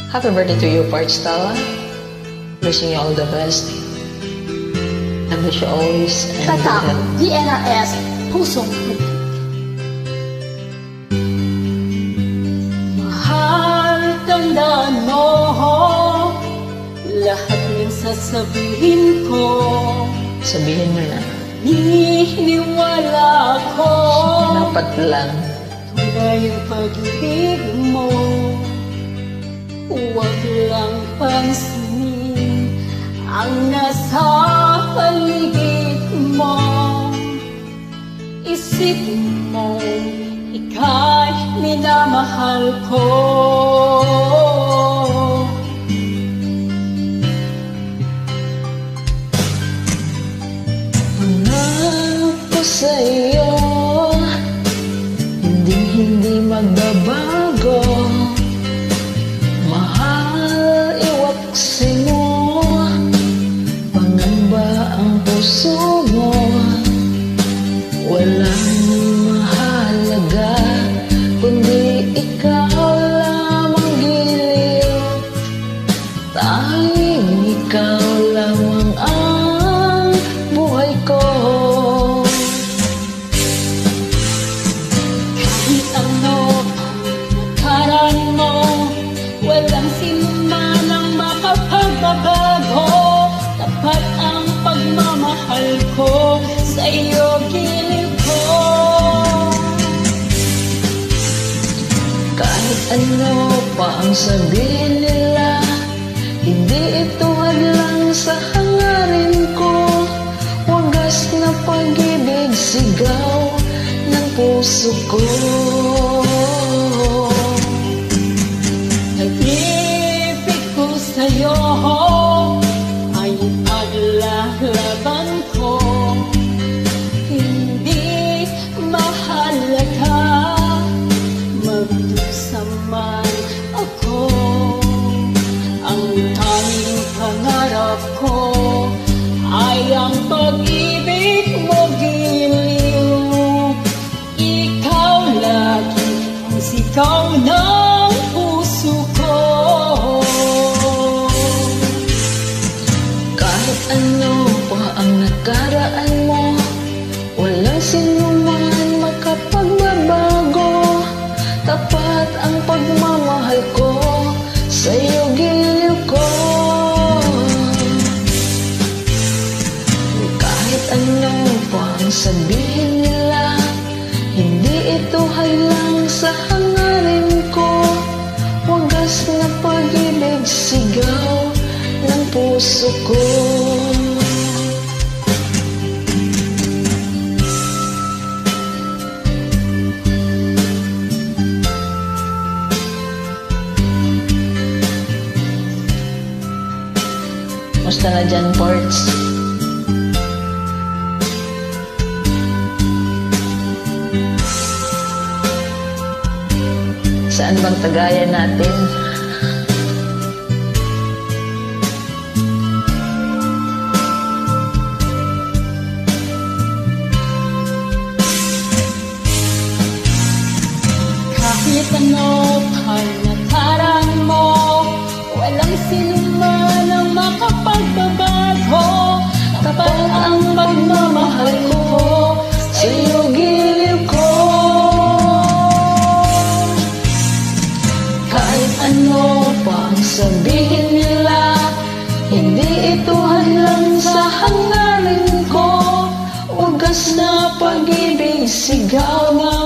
Happy birthday to you, Parch Stella. Wishing you all the best. I wish you always and Tatak, DNRS, pusong mahal, tandaan mo lahat ng sasabihin ko. Sabihin mo na. Niniwala ako Dapat lang. tunay ang pag-ibig mo. Huwag lang pansinin ang nasa paligid mo. Isipin mo, ika'y minamahal ko. Hanap ko sa iyo, hindi magbabago. Mahal, iwaksi mo, pangamba ang puso mo. Walang mahalaga, kundi ikaw lamang giliw. Tanging ikaw lamang ang buhay ko. Kahit ano ang nakaraan mo, walang sinuman ang makapagbabago. Tapat ang pagmamahal ko sa iyo, giliw ko. Kahit ano pa ang sabihin nila, hindi ito hadlang sa hangarin ko. Wagas na pag-ibig, sigaw ng puso ko. Pag-ibig ko sa'yo ay paglalaban ko. Hindi mahalaga magdusa man ako. Ang tanging pangarap ko ay ang pag-ibig mo, giliw. Ikaw lagi ang sigaw ng puso ko. Kahit ano pa ang nakaraan mo, walang sinuman makapagbabago. Tapat ang pagmamahal ko sa iyo, giliw ko. Kahit ano pa ang sabihin nila, hindi ito hadlang sa hangarin ko. Wagas na pag-ibig, sigaw ng puso ko. Musta na dyan, Parch? Saan bang tagayan natin? Kahit ano pa'y nakaraan mo, walang sinuman ang makapagbabago. Tapat ang pagmamahal ko sa iyo, giliw ko. Kahit ano pa ang sabihin nila, hindi ito hadlang sa hangarin ko. Wagas na pag-ibig, sigaw na